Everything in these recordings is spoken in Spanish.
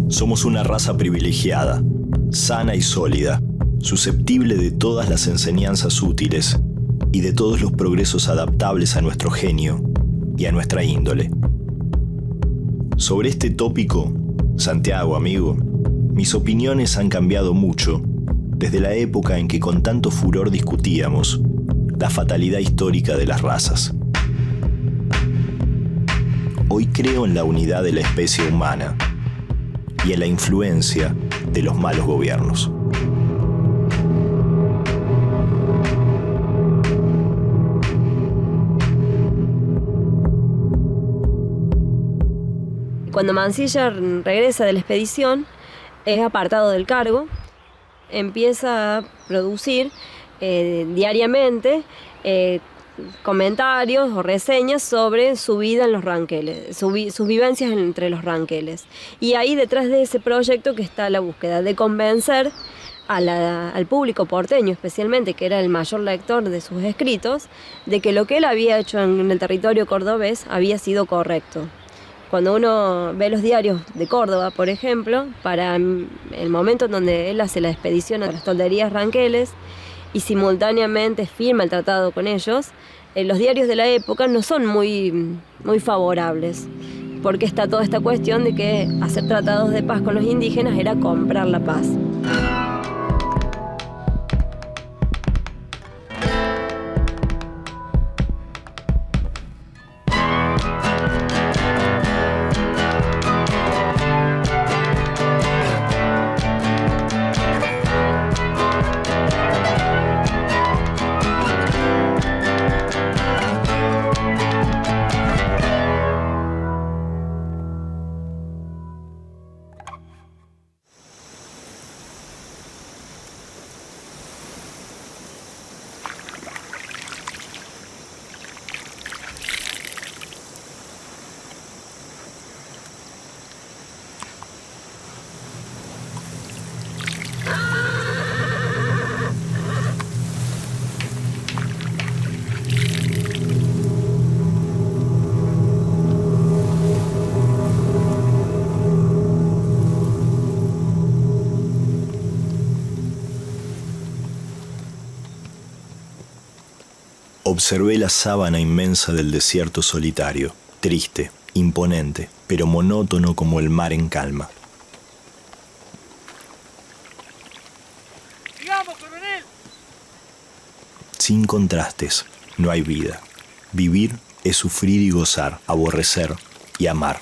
Somos una raza privilegiada, sana y sólida, susceptible de todas las enseñanzas útiles y de todos los progresos adaptables a nuestro genio y a nuestra índole. Sobre este tópico, Santiago, amigo, mis opiniones han cambiado mucho desde la época en que con tanto furor discutíamos la fatalidad histórica de las razas. Hoy creo en la unidad de la especie humana y en la influencia de los malos gobiernos. Cuando Mansilla regresa de la expedición, es apartado del cargo, empieza a producir diariamente comentarios o reseñas sobre su vida en los ranqueles, sus vivencias entre los ranqueles. Y ahí detrás de ese proyecto que está la búsqueda de convencer al público porteño especialmente, que era el mayor lector de sus escritos, de que lo que él había hecho en el territorio cordobés había sido correcto. Cuando uno ve los diarios de Córdoba, por ejemplo, para el momento en donde él hace la expedición a las tolderías ranqueles y simultáneamente firma el tratado con ellos, los diarios de la época no son muy favorables, porque está toda esta cuestión de que hacer tratados de paz con los indígenas era comprar la paz. Observé la sábana inmensa del desierto solitario, triste, imponente, pero monótono como el mar en calma. ¡Sigamos, coronel! Sin contrastes, no hay vida. Vivir es sufrir y gozar, aborrecer y amar.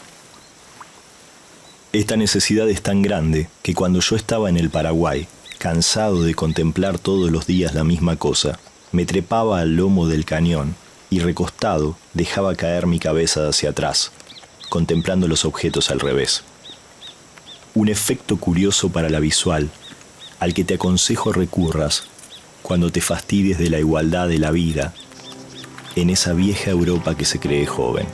Esta necesidad es tan grande que cuando yo estaba en el Paraguay, cansado de contemplar todos los días la misma cosa, me trepaba al lomo del cañón y recostado dejaba caer mi cabeza hacia atrás, contemplando los objetos al revés. Un efecto curioso para la visual, al que te aconsejo recurras cuando te fastidies de la igualdad de la vida en esa vieja Europa que se cree joven.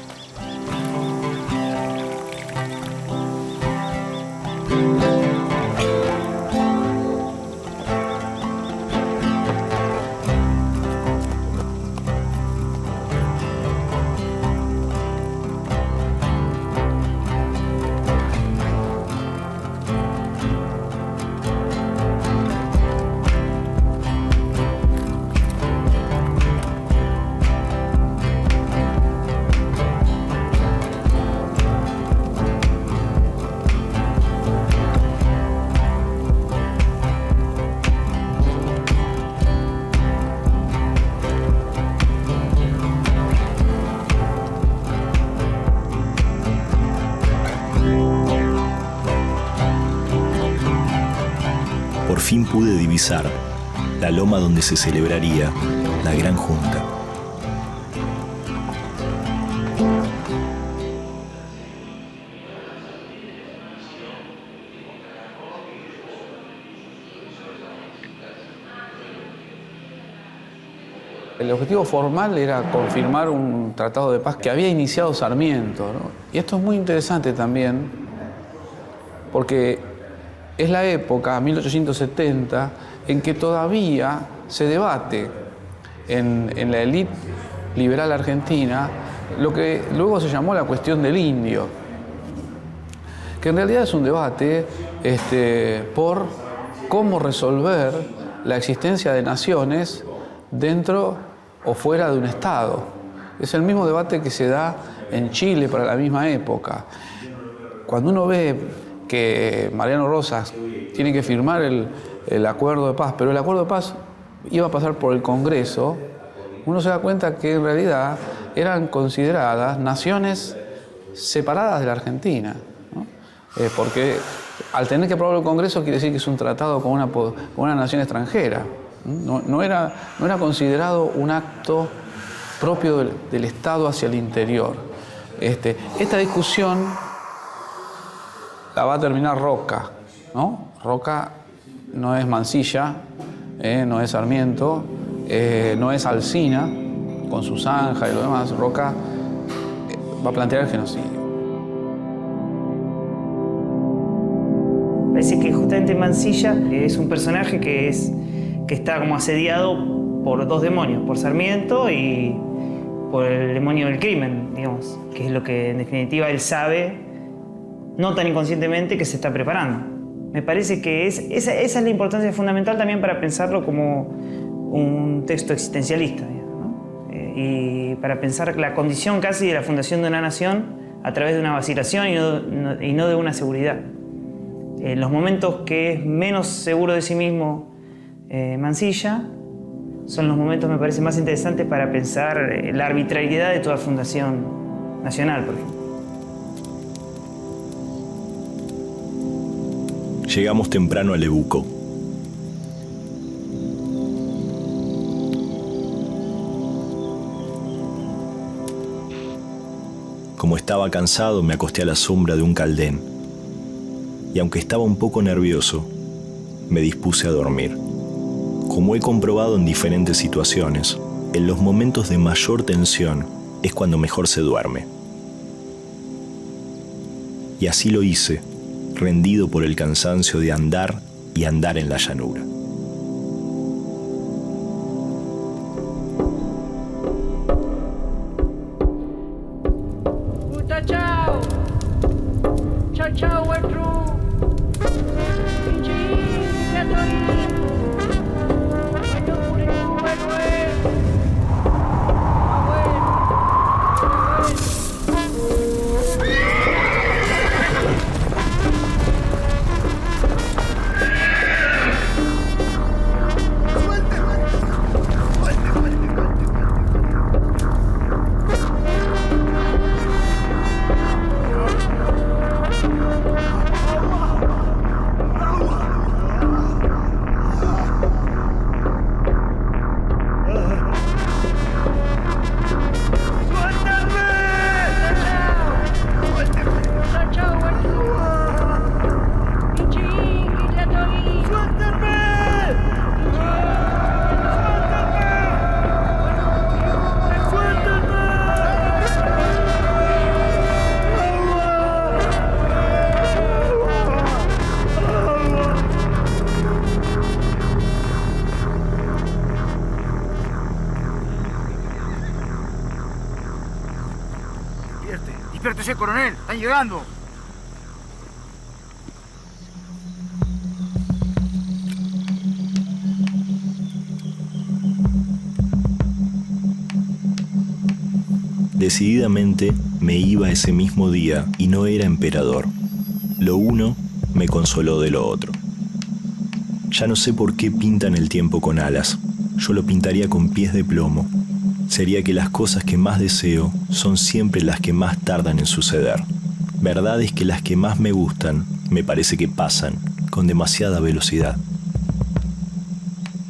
por fin pude divisar la loma donde se celebraría la gran junta. El objetivo formal era confirmar un tratado de paz que había iniciado Sarmiento, ¿no? Y esto es muy interesante también, porque es la época, 1870, en que todavía se debate en la élite liberal argentina lo que luego se llamó la cuestión del indio, que en realidad es un debate por cómo resolver la existencia de naciones dentro o fuera de un Estado. Es el mismo debate que se da en Chile para la misma época. Cuando uno ve que Mariano Rosas tiene que firmar el acuerdo de paz, pero el acuerdo de paz iba a pasar por el Congreso, uno se da cuenta que en realidad eran consideradas naciones separadas de la Argentina, ¿no? Porque al tener que aprobarlo el Congreso quiere decir que es un tratado con una nación extranjera. No era considerado un acto propio del Estado hacia el interior. Esta discusión la va a terminar Roca, ¿no? Roca no es Mansilla, no es Sarmiento, no es Alsina, con su zanja y lo demás. Roca va a plantear el genocidio. Parece que justamente Mansilla es un personaje que está como asediado por dos demonios, por Sarmiento y por el demonio del crimen, digamos, que es lo que en definitiva él sabe, no tan inconscientemente, que se está preparando. Me parece que esa es la importancia fundamental también para pensarlo como un texto existencialista, ¿no? Y para pensar la condición casi de la fundación de una nación a través de una vacilación y no de una seguridad. En los momentos que es menos seguro de sí mismo Mansilla, son los momentos, me parece, más interesantes para pensar la arbitrariedad de toda fundación nacional, por ejemplo. Llegamos temprano a Lebuco. Como estaba cansado, me acosté a la sombra de un caldén. Y aunque estaba un poco nervioso, me dispuse a dormir. Como he comprobado en diferentes situaciones, en los momentos de mayor tensión es cuando mejor se duerme. Y así lo hice, rendido por el cansancio de andar y andar en la llanura. Chao, chao, chao, Despiértese, coronel. Están llegando. Decididamente me iba ese mismo día y no era emperador. Lo uno me consoló de lo otro. Ya no sé por qué pintan el tiempo con alas. Yo lo pintaría con pies de plomo. Sería que las cosas que más deseo son siempre las que más tardan en suceder. Verdad es que las que más me gustan me parece que pasan con demasiada velocidad.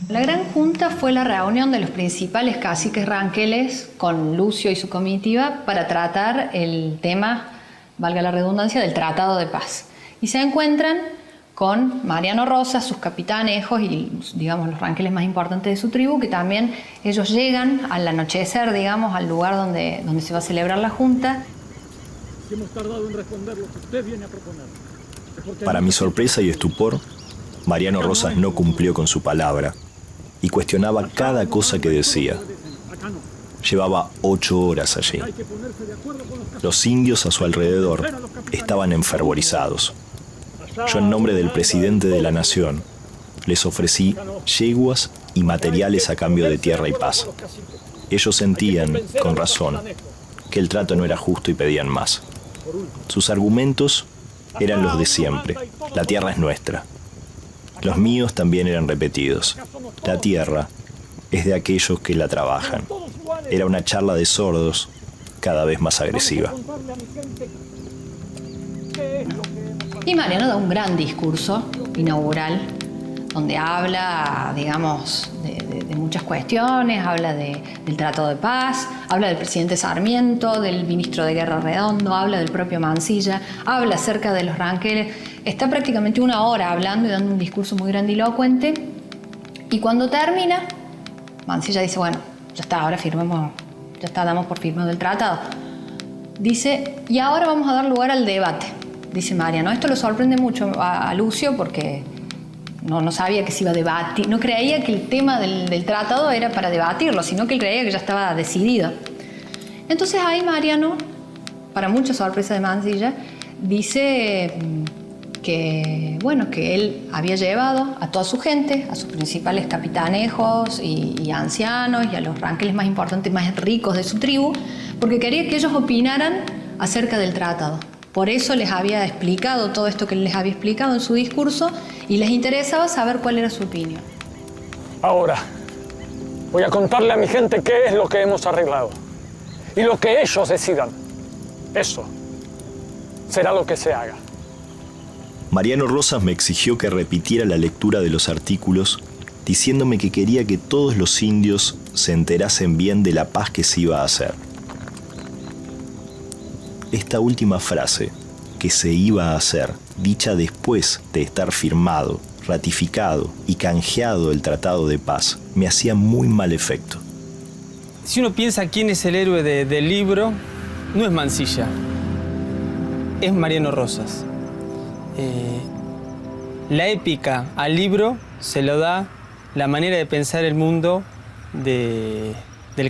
La Gran Junta fue la reunión de los principales caciques ranqueles con Lucio y su comitiva para tratar el tema, valga la redundancia, del Tratado de Paz. Y se encuentran con Mariano Rosas, sus capitanejos y, digamos, los ranqueles más importantes de su tribu, que también ellos llegan al anochecer, digamos, al lugar donde se va a celebrar la Junta. Hemos tardado en responder lo que usted viene a proponer. Para mi sorpresa y estupor, Mariano Rosas no cumplió con su palabra y cuestionaba cada cosa que decía. Llevaba 8 horas allí. Los indios a su alrededor estaban enfervorizados. Yo, en nombre del presidente de la nación, les ofrecí yeguas y materiales a cambio de tierra y paz. Ellos sentían, con razón, que el trato no era justo y pedían más. Sus argumentos eran los de siempre. La tierra es nuestra. Los míos también eran repetidos. La tierra es de aquellos que la trabajan. Era una charla de sordos, cada vez más agresiva. Y Mariano da un gran discurso inaugural, donde habla, digamos, de muchas cuestiones, habla del Tratado de Paz, habla del presidente Sarmiento, del ministro de Guerra Redondo, habla del propio Mansilla, habla acerca de los ranqueles. Está prácticamente 1 hora hablando y dando un discurso muy grandilocuente. Y cuando termina, Mansilla dice, bueno, ya está, ahora firmemos, ya está, damos por firmado el tratado. Dice, y ahora vamos a dar lugar al debate, dice Mariano. Esto lo sorprende mucho a Lucio porque no sabía que se iba a debatir, no creía que el tema del tratado era para debatirlo, sino que él creía que ya estaba decidido. Entonces ahí Mariano, para mucha sorpresa de Mansilla, dice que, bueno, que él había llevado a toda su gente, a sus principales capitanejos y ancianos y a los ranqueles más importantes, más ricos de su tribu, porque quería que ellos opinaran acerca del tratado. Por eso les había explicado todo esto que les había explicado en su discurso y les interesaba saber cuál era su opinión. Ahora, voy a contarle a mi gente qué es lo que hemos arreglado. Y lo que ellos decidan, eso será lo que se haga. Mariano Rosas me exigió que repitiera la lectura de los artículos, diciéndome que quería que todos los indios se enterasen bien de la paz que se iba a hacer. Esta última frase, que se iba a hacer, dicha después de estar firmado, ratificado y canjeado el Tratado de Paz, me hacía muy mal efecto. Si uno piensa quién es el héroe del libro, no es Mansilla, es Mariano Rosas. La épica al libro se lo da la manera de pensar el mundo del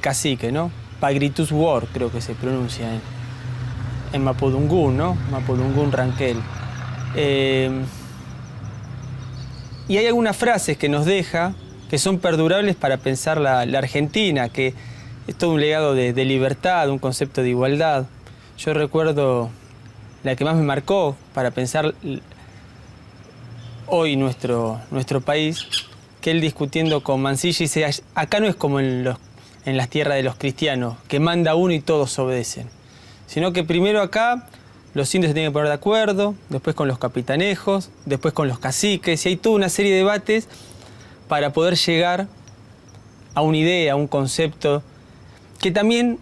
cacique, ¿no? Pagritus War, creo que se pronuncia en Mapudungún, ¿no? Mapudungún Ranquel. Y hay algunas frases que nos deja que son perdurables para pensar la Argentina, que es todo un legado de libertad, un concepto de igualdad. Yo recuerdo la que más me marcó para pensar hoy nuestro país, que él discutiendo con Mansilla dice, acá no es como en las tierras de los cristianos, que manda uno y todos obedecen, sino que primero acá los indios se tienen que poner de acuerdo, después con los capitanejos, después con los caciques, y hay toda una serie de debates para poder llegar a una idea, a un concepto, que también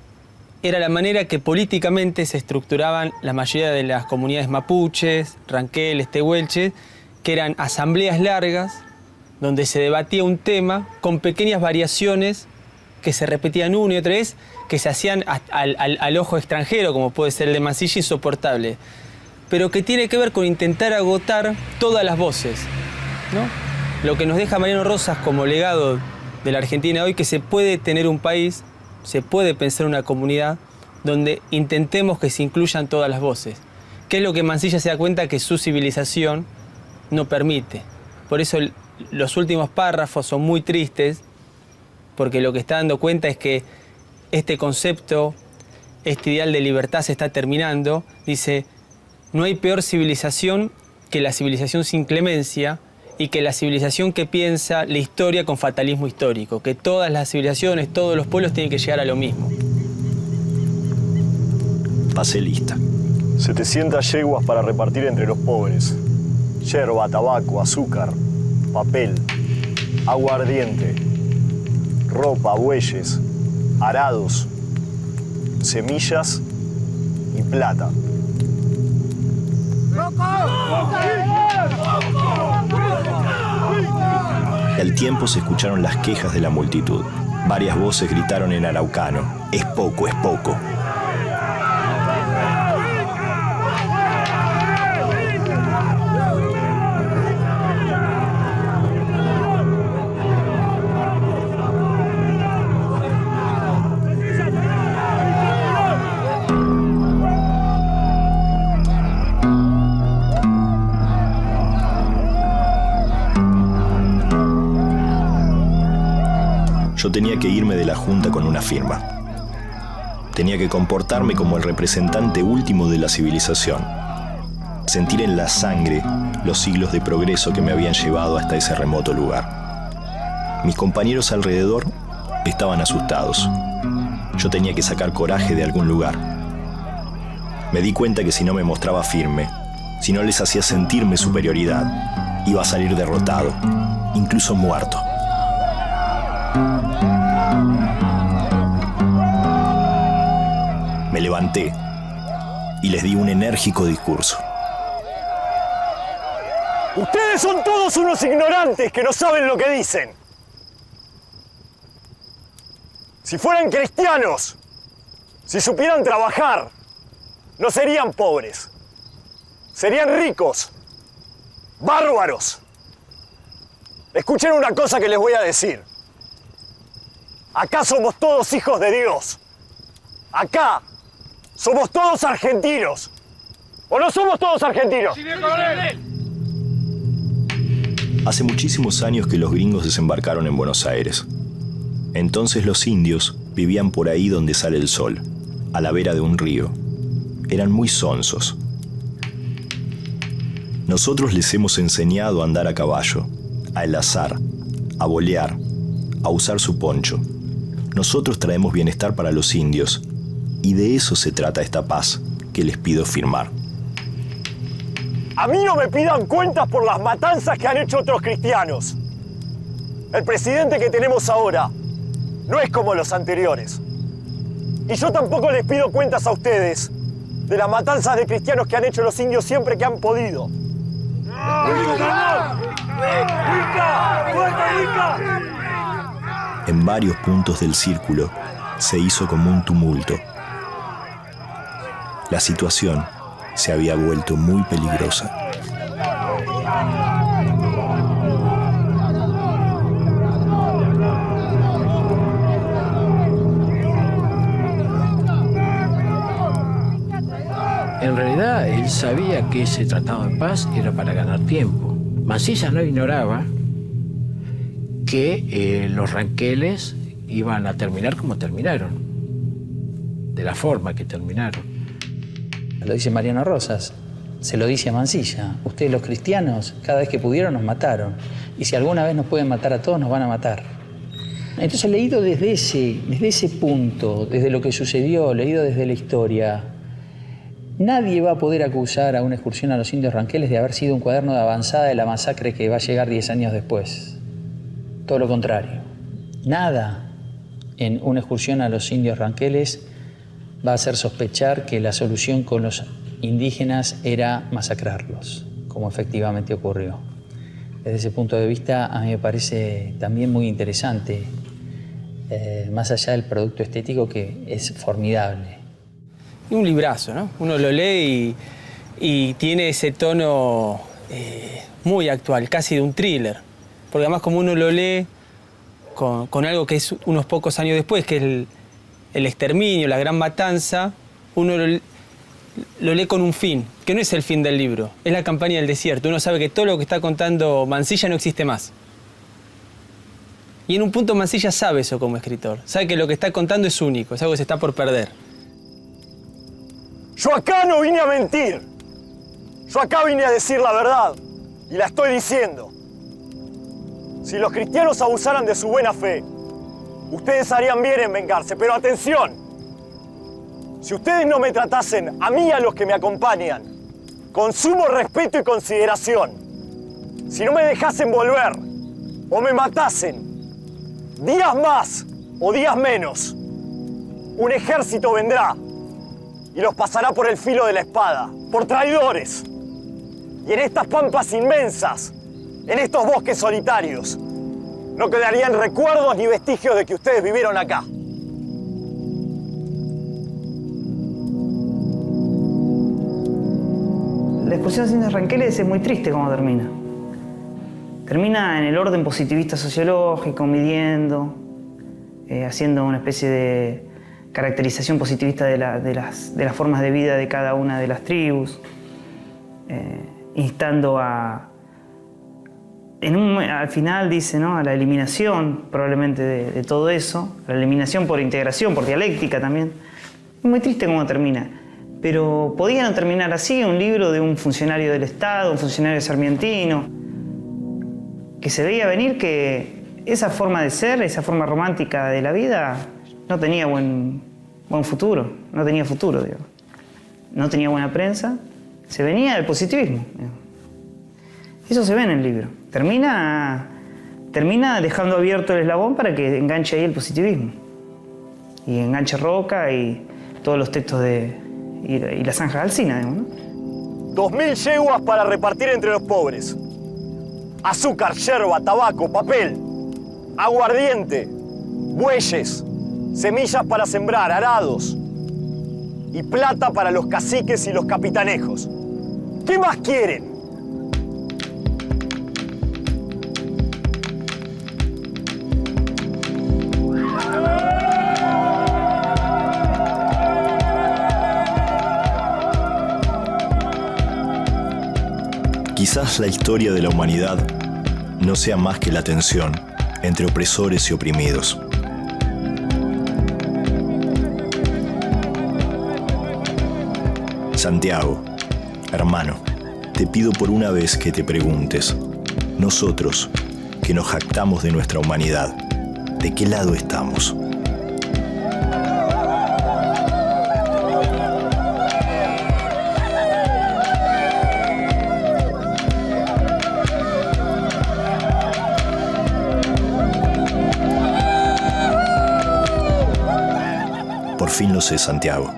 era la manera que políticamente se estructuraban la mayoría de las comunidades mapuches, ranqueles, tehuelches, que eran asambleas largas, donde se debatía un tema con pequeñas variaciones que se repetían una y otra vez, que se hacían al ojo extranjero, como puede ser el de Mansilla, insoportable, pero que tiene que ver con intentar agotar todas las voces, ¿no? Lo que nos deja Mariano Rosas como legado de la Argentina hoy, que se puede tener un país, se puede pensar una comunidad donde intentemos que se incluyan todas las voces, que es lo que Mansilla se da cuenta que su civilización no permite. Por eso los últimos párrafos son muy tristes, porque lo que está dando cuenta es que este concepto, este ideal de libertad se está terminando. Dice, no hay peor civilización que la civilización sin clemencia y que la civilización que piensa la historia con fatalismo histórico, que todas las civilizaciones, todos los pueblos tienen que llegar a lo mismo. Pasé lista. 700 yeguas para repartir entre los pobres. Yerba, tabaco, azúcar, papel. aguardiente, ropa, bueyes, arados, semillas y plata. Al tiempo se escucharon las quejas de la multitud. Varias voces gritaron en araucano: "Es poco, es poco". Yo tenía que irme de la junta con una firma. Tenía que comportarme como el representante último de la civilización. Sentir en la sangre los siglos de progreso que me habían llevado hasta ese remoto lugar. Mis compañeros alrededor estaban asustados. Yo tenía que sacar coraje de algún lugar. Me di cuenta que si no me mostraba firme, si no les hacía sentirme superioridad, iba a salir derrotado, incluso muerto. Me levanté y les di un enérgico discurso. Ustedes son todos unos ignorantes que no saben lo que dicen. Si fueran cristianos, si supieran trabajar, no serían pobres. Serían ricos, bárbaros. Escuchen una cosa que les voy a decir. Acá somos todos hijos de Dios. Acá somos todos argentinos. ¿O no somos todos argentinos? Hace muchísimos años que los gringos desembarcaron en Buenos Aires. Entonces los indios vivían por ahí donde sale el sol, a la vera de un río. Eran muy sonsos. Nosotros les hemos enseñado a andar a caballo, a enlazar, a bolear, a usar su poncho. Nosotros traemos bienestar para los indios, y de eso se trata esta paz que les pido firmar. A mí no me pidan cuentas por las matanzas que han hecho otros cristianos. El presidente que tenemos ahora no es como los anteriores. Y yo tampoco les pido cuentas a ustedes de las matanzas de cristianos que han hecho los indios siempre que han podido. En varios puntos del círculo se hizo como un tumulto. La situación se había vuelto muy peligrosa. En realidad, él sabía que ese tratado de paz era para ganar tiempo. Mansilla no ignoraba que los ranqueles iban a terminar como terminaron, de la forma que terminaron. Lo dice Mariano Rosas, se lo dice a Mansilla. Ustedes los cristianos, cada vez que pudieron, nos mataron. Y si alguna vez nos pueden matar a todos, nos van a matar. Entonces, leído desde ese punto, desde lo que sucedió, leído desde la historia, nadie va a poder acusar a una excursión a los indios ranqueles de haber sido un cuaderno de avanzada de la masacre que va a llegar 10 años después. Todo lo contrario. Nada en una excursión a los indios ranqueles va a hacer sospechar que la solución con los indígenas era masacrarlos, como efectivamente ocurrió. Desde ese punto de vista, a mí me parece también muy interesante, más allá del producto estético, que es formidable. Un librazo, ¿no? Uno lo lee y tiene ese tono muy actual, casi de un thriller. Porque además, como uno lo lee con algo que es unos pocos años después, que es el exterminio, la gran matanza, uno lo lee con un fin, que no es el fin del libro, es la campaña del desierto. Uno sabe que todo lo que está contando Mansilla no existe más. Y en un punto Mansilla sabe eso como escritor, sabe que lo que está contando es único, es algo que se está por perder. Yo acá no vine a mentir. Yo acá vine a decir la verdad, y la estoy diciendo. Si los cristianos abusaran de su buena fe, ustedes harían bien en vengarse, pero atención. Si ustedes no me tratasen, a mí y a los que me acompañan, con sumo respeto y consideración, si no me dejasen volver, o me matasen, días más o días menos, un ejército vendrá y los pasará por el filo de la espada, por traidores. Y en estas pampas inmensas, en estos bosques solitarios, no quedarían recuerdos ni vestigios de que ustedes vivieron acá. La exposición de Cines Ranqueles es muy triste como termina. Termina en el orden positivista sociológico, midiendo, haciendo una especie de caracterización positivista de las formas de vida de cada una de las tribus, instando a... al final dice, ¿no?, a la eliminación probablemente de todo eso, la eliminación por integración, por dialéctica también. Es muy triste cómo termina, pero podía no terminar así, un libro de un funcionario del Estado, un funcionario sarmientino, que se veía venir que esa forma de ser, esa forma romántica de la vida, no tenía buen futuro, no tenía futuro, digamos. No tenía buena prensa, se venía del positivismo, digamos. Eso se ve en el libro. Termina dejando abierto el eslabón para que enganche ahí el positivismo. Y enganche Roca y todos los textos y la zanja de Alsina, digamos, ¿no? 2000 yeguas para repartir entre los pobres. Azúcar, yerba, tabaco, papel, aguardiente, bueyes, semillas para sembrar, arados y plata para los caciques y los capitanejos. ¿Qué más quieren? Quizás la historia de la humanidad no sea más que la tensión entre opresores y oprimidos. Santiago, hermano, te pido por una vez que te preguntes, nosotros, que nos jactamos de nuestra humanidad, ¿de qué lado estamos? Por fin lo sé, Santiago.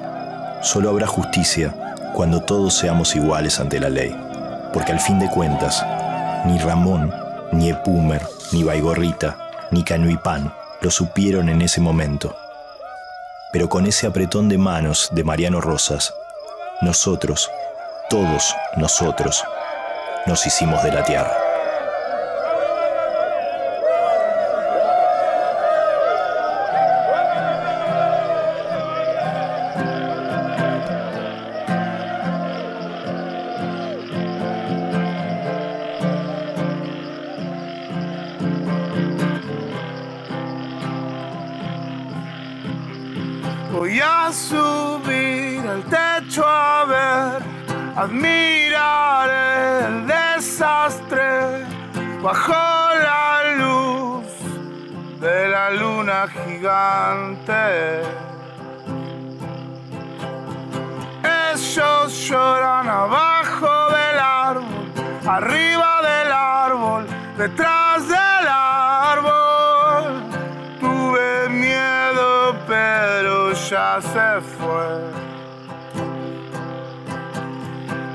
Solo habrá justicia cuando todos seamos iguales ante la ley. Porque al fin de cuentas, ni Ramón, ni Epúmer, ni Baigorrita, ni Cañuipán lo supieron en ese momento. Pero con ese apretón de manos de Mariano Rosas, nosotros, todos nosotros, nos hicimos de la tierra. Voy a subir al techo a ver, admirar el desastre bajo la luz de la luna gigante. Ellos lloran abajo del árbol, arriba del árbol, detrás del árbol. Tuve miedo, pero ya se fue.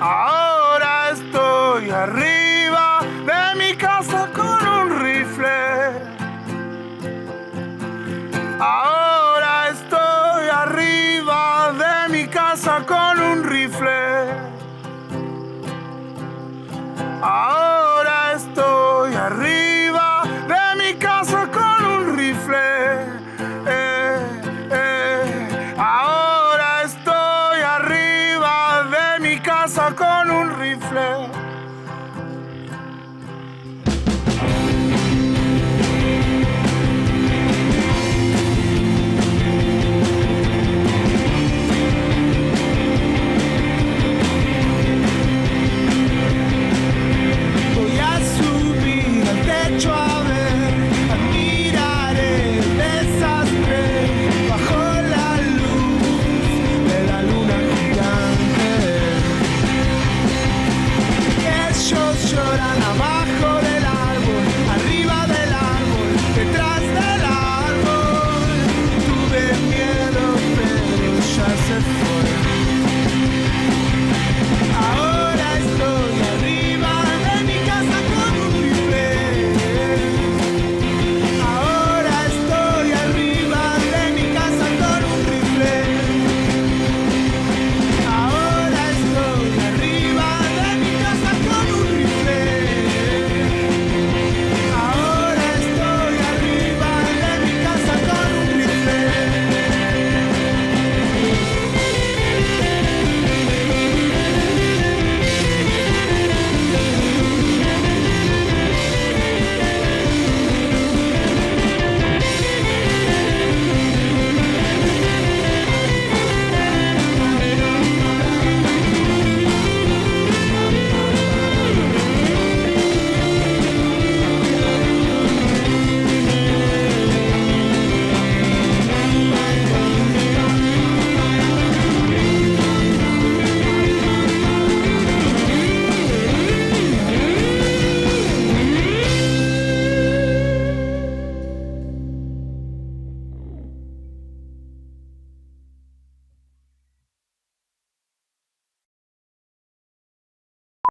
Ahora